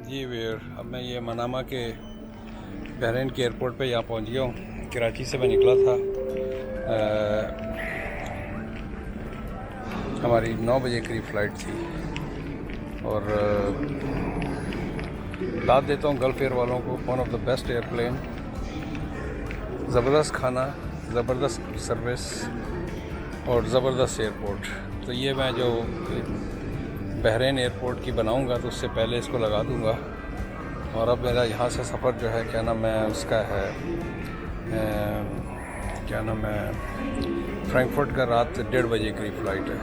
जी वीर, अब मैं ये मनामा के बहरीन के एयरपोर्ट पे यहाँ पहुँच गया हूँ। कराची से मैं निकला था, हमारी 9 बजे करीब फ़्लाइट थी और दाद देता हूँ गल्फ़ एयर वालों को, one of the best airplane, ज़बरदस्त खाना, ज़बरदस्त सर्विस और ज़बरदस्त एयरपोर्ट। तो ये मैं जो बहरीन एयरपोर्ट की बनाऊंगा तो उससे पहले इसको लगा दूंगा। और अब मेरा यहाँ से सफ़र जो है, क्या नाम है उसका है, क्या नाम है, फ्रैंकफर्ट का रात 1:30 बजे करीब फ़्लाइट है।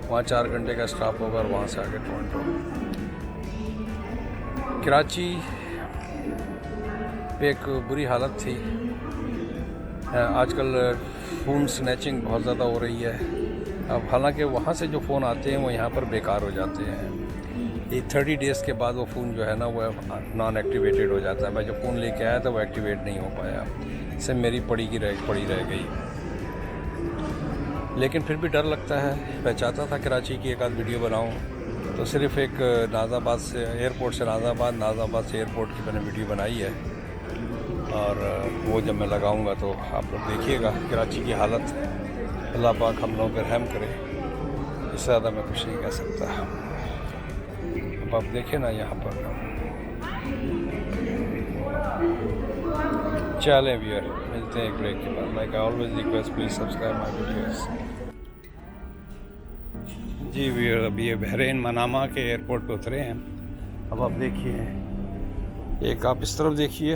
वहाँ 4 घंटे का स्टॉप होगा और वहाँ से आगे टोरंटो। कराची पे एक बुरी हालत थी, आजकल फ़ोन स्नैचिंग बहुत ज़्यादा हो रही है। अब हालांकि वहाँ से जो फ़ोन आते हैं वो यहाँ पर बेकार हो जाते हैं। ये 30 डेज़ के बाद वो फ़ोन जो है ना वो नॉन एक्टिवेटेड हो जाता है। मैं जो फ़ोन लेके आया था वो एक्टिवेट नहीं हो पाया, इससे मेरी पड़ी रह गई। लेकिन फिर भी डर लगता है। मैं चाहता था कराची की एक आध वीडियो बनाऊँ, तो सिर्फ़ एक नाज़ाबाद से एयरपोर्ट से नाज़ाबाद से एयरपोर्ट की मैंने वीडियो बनाई है। और वो जब मैं लगाऊंगा तो आप लोग देखिएगा कराची की हालत। अल्लाह पाक हम लोगों पर रहम करे, इससे ज़्यादा मैं कुछ नहीं कह सकता। अब आप देखें ना यहाँ पर, चलें व्यूअर, मिलते हैं एक ब्रेक के बाद। Like I always request, please subscribe my videos. जी व्यूअर, अभी ये बहरीन मनामा के एयरपोर्ट पे उतरे हैं। अब आप देखिए, एक आप इस तरफ देखिए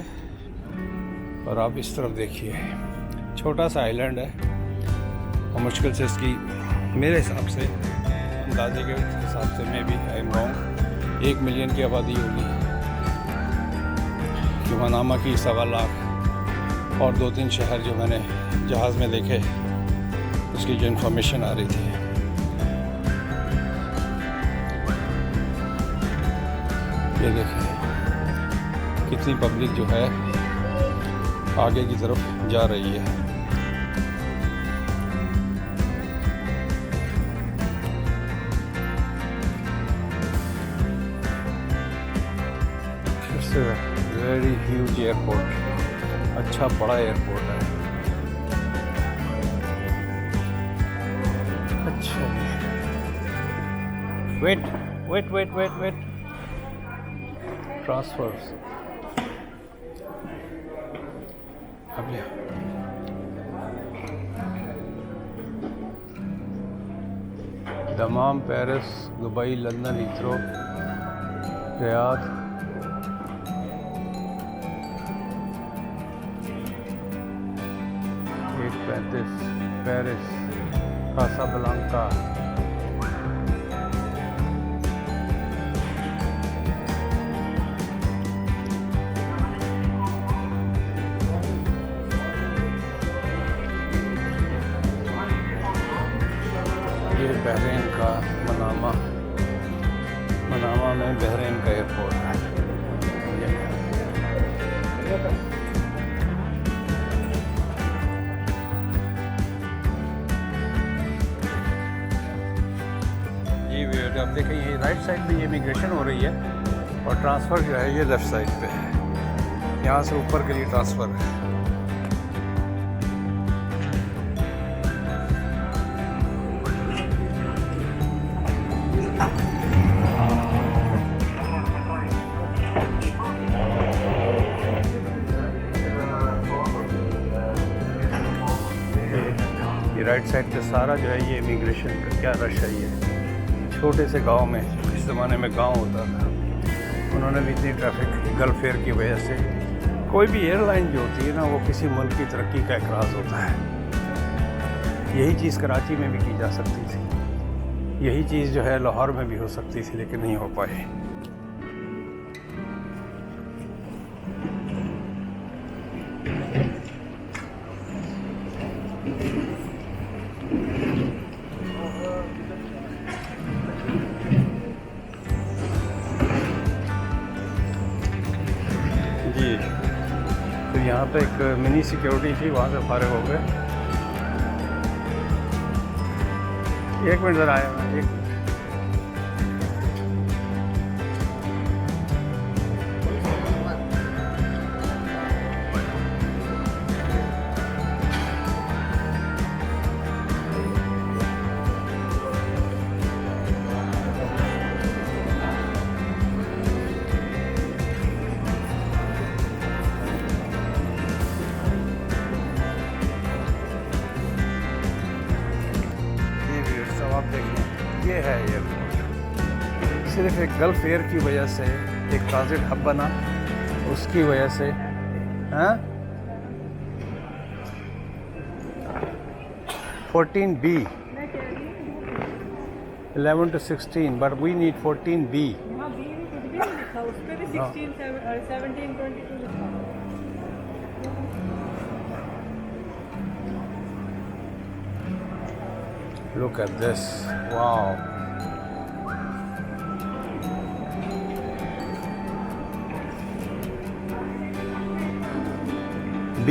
और आप इस तरफ देखिए। छोटा सा आइलैंड है और मुश्किल से इसकी, मेरे हिसाब से, अंदाजे के हिसाब से, मैं भी आई एम रॉन्ग, 1 मिलियन की आबादी होगी। कि मनामा की 1.25 लाख और 2-3 शहर जो मैंने जहाज़ में देखे, उसकी जो इन्फॉर्मेशन आ रही थी। ये देखिए कितनी पब्लिक जो है आगे की तरफ जा रही है। It's a very huge airport, अच्छा बड़ा एयरपोर्ट है। अच्छा, वेट ट्रांसफर्स। अब Dammam, Paris, Dubai, London, Heathrow, Riyadh, Paris, Casablanca, ये बहरीन का मनामा में बहरीन का एयरपोर्ट है। जी आप देखें, ये राइट साइड पे ये इमिग्रेशन हो रही है और ट्रांसफ़र जो है ये लेफ़्ट साइड पे है। यहाँ से ऊपर के लिए ट्रांसफ़र है। ये राइट साइड पे सारा जो है ये इमिग्रेशन का क्या रश है। ये छोटे से गांव में, इस ज़माने में गांव होता था, उन्होंने भी इतनी ट्रैफिक गल्फ़ एयर की वजह से। कोई भी एयरलाइन जो होती है ना, वो किसी मुल्क की तरक्की का एक राज होता है। यही चीज़ कराची में भी की जा सकती थी, यही चीज़ जो है लाहौर में भी हो सकती थी, लेकिन नहीं हो पाई। जी, तो यहाँ पे एक मिनी सिक्योरिटी थी, वहाँ से फारिग हो गए। 1 मिनट ज़रा आया, 1 मिनट। एक गल्फ एयर की वजह से एक ट्रांजिट हब बना, उसकी वजह से हाँ 14B 11 to 16 but we need 14B। हाँ बी में कुछ भी नहीं लिखा, उस पे भी 16 17 22 लिखा। Look at this, wow। B?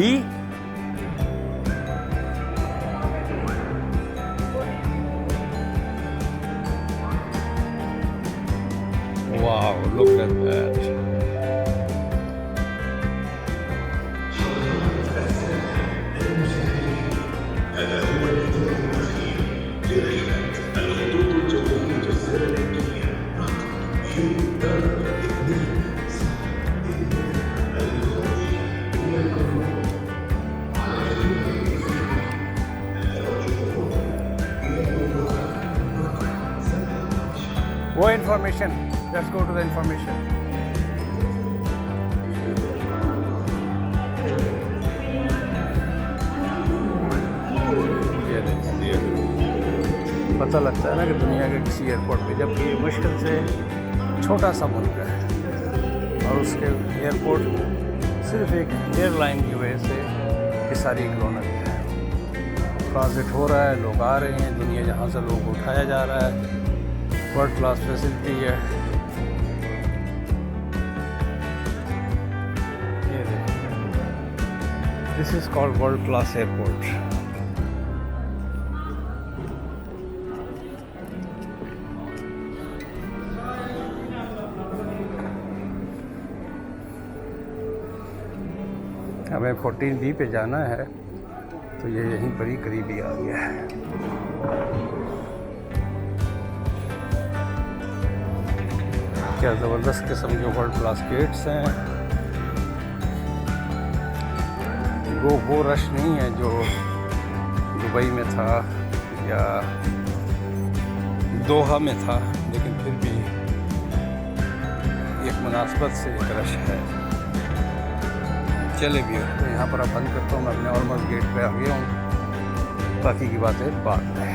Wow, look at that। वो information, let's go to the information। ये देखिए, पता लगता है ना कि दुनिया के किसी एयरपोर्ट पे, जबकि ये मुश्किल से छोटा सा मुल्क है और उसके एयरपोर्ट सिर्फ एक एयरलाइन की वजह से ये सारी रौनक है। ट्रांजिट हो रहा है, लोग आ रहे हैं, दुनिया जहाँ से लोग उठाया जा रहा है, वर्ल्ड क्लास फैसिलिटी है। ये देखिए, this is called world class airport. हमें 14B पे जाना है, तो ये यहीं पर ही करीब ही आ गया है। क्या ज़बरदस्त किस्म के वर्ल्ड क्लास गेट्स हैं। वो रश नहीं है जो दुबई में था या दोहा में था, लेकिन फिर भी एक मुनासबत से एक रश है। चले भी तो यहाँ पर आप बंद करता हूँ, मैं अपने ऑलमोस्ट गेट पे आ गया हूँ, बाकी की बातें बाद में।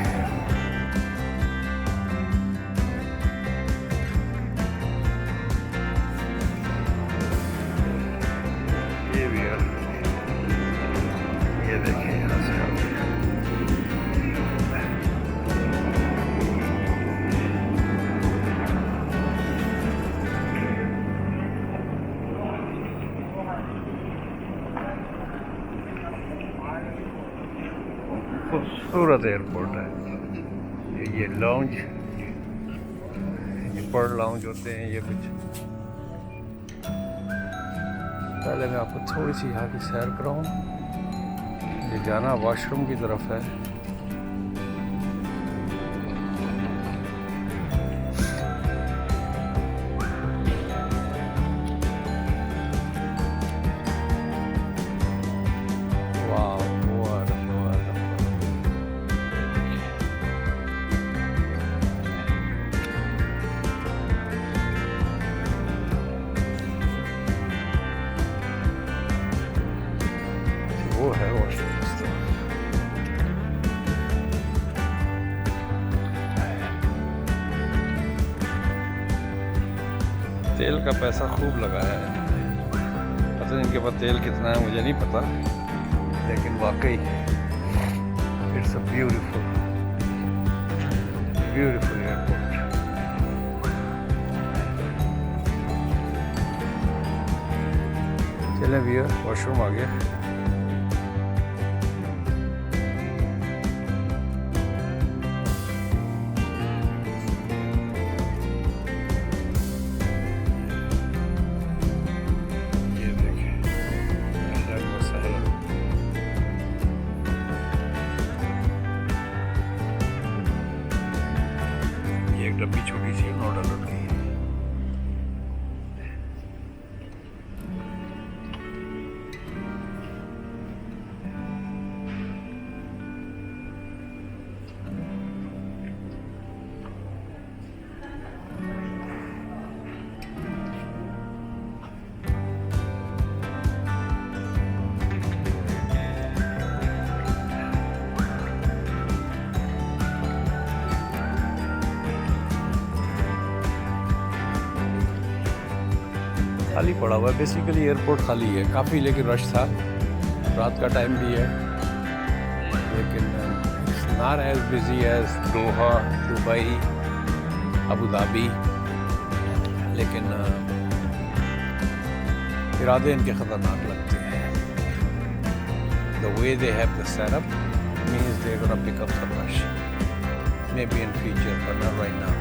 ये भी है, ये देखिए यहाँ से खूबसूरत एयरपोर्ट है। ये लाउंज, ये पर्ल लाउंज होते हैं, ये कुछ। पहले मैं आपको थोड़ी सी यहाँ की सैर कराऊँ। ये जाना वॉशरूम की तरफ है। वो है वॉशरूम। तेल का पैसा खूब लगाया है, पता नहीं इनके पास तेल कितना है मुझे नहीं पता, लेकिन वाकई it's a beautiful beautiful airport. चले भैया, वॉशरूम आ गया। डब्बी छोटी सी $9 की। खाली पड़ा हुआ है। बेसिकली एयरपोर्ट खाली है काफ़ी, लेकिन रश था, रात का टाइम भी है, लेकिन it's not as busy as Doha, Dubai, Abu Dhabi, लेकिन इरादे इनके ख़तरनाक लगते हैं। The way they have the setup means they gonna pick up some rush, maybe in future but not right now.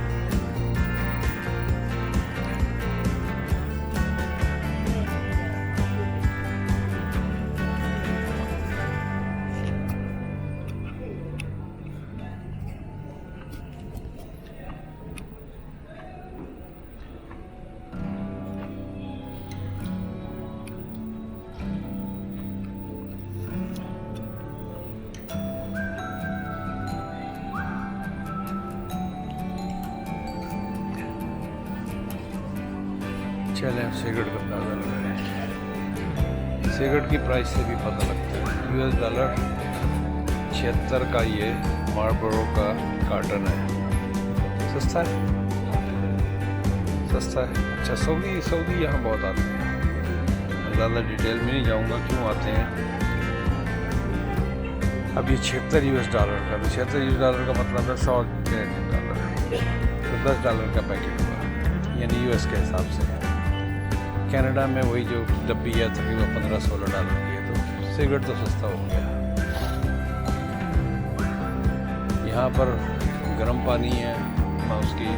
चलें अब सिगरेट का अंदाज़ा लगाएं। सिगरेट की प्राइस से भी पता लगता है। $76 का ये मार्लबोरो का कार्टन है। सस्ता है, सस्ता है। अच्छा, सऊदी यहाँ बहुत आते हैं, ज़्यादा डिटेल में नहीं जाऊँगा क्यों आते हैं। अब ये $76 का, तो $76 का मतलब है $100 तो $10 का पैकेट हुआ, यानी US के हिसाब से। कनाडा में वही जो डब्बी है तकरीबन $15-16 की है, तो सिगरेट तो सस्ता हो गया। यहाँ पर गर्म पानी है, मैं उसकी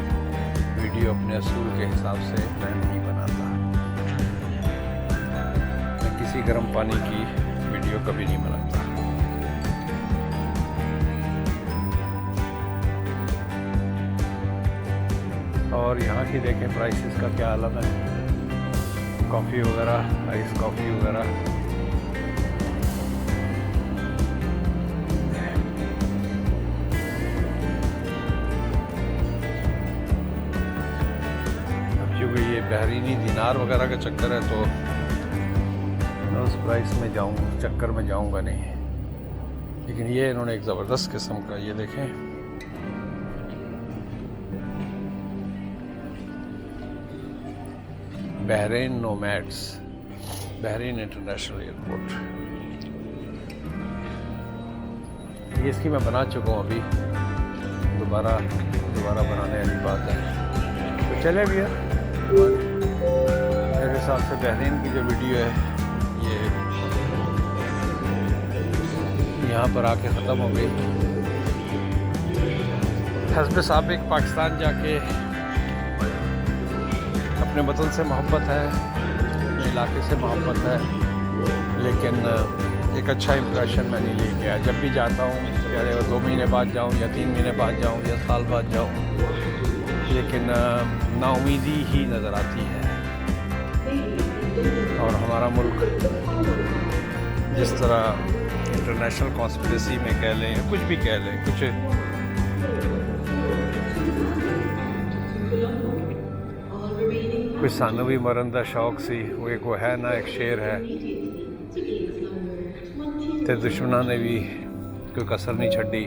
वीडियो अपने असूल के हिसाब से मैं नहीं बनाता। मैं किसी गर्म पानी की वीडियो कभी नहीं बनाता। और यहाँ की देखें प्राइसेस का क्या आलम है। कॉफ़ी वगैरह, आइस कॉफ़ी वगैरह, अब क्योंकि ये बहरीनी दिनार वगैरह का चक्कर है, तो मैं उस प्राइस में जाऊँगा, चक्कर में जाऊँगा नहीं। लेकिन ये इन्होंने एक ज़बरदस्त किस्म का, ये देखें, Bahrain nomads, Bahrain international airport. ये इसकी मैं बना चुका हूँ, अभी दोबारा बनाने वाली बात है। तो चले भैया, मेरे हिसाब से बहरीन की जो वीडियो है ये यहाँ पर आके ख़त्म हो गई। हस्ब साबिक पाकिस्तान जाके अपने वतन से मोहब्बत है, अपने इलाके से मोहब्बत है, लेकिन एक अच्छा इम्प्रेशन मैं नहीं लेके आया। जब भी जाता हूँ, चाहे 2 महीने बाद जाऊँ या 3 महीने बाद जाऊँ या साल बाद जाऊँ, लेकिन नाउमीदी ही नज़र आती है। और हमारा मुल्क जिस तरह इंटरनेशनल कॉन्स्पिरेसी में कह लें, कुछ भी कह लें, कुछ सानू भी मरन का शौक सी, वो एक वो है ना, एक शेर है, ते दुश्मनों ने भी कोई कसर नहीं छड़ी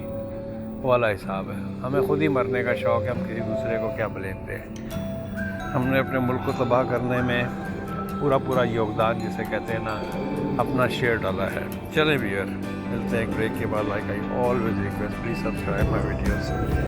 वाला हिसाब है। हमें खुद ही मरने का शौक है, हम किसी दूसरे को क्या ब्लेम दें। हमने अपने मुल्क को तबाह करने में पूरा योगदान, जिसे कहते हैं ना, अपना शेयर डाला है। चलें भी यार, मिलते हैं एक ब्रेक के बाद। Like I always request, please subscribe my videos.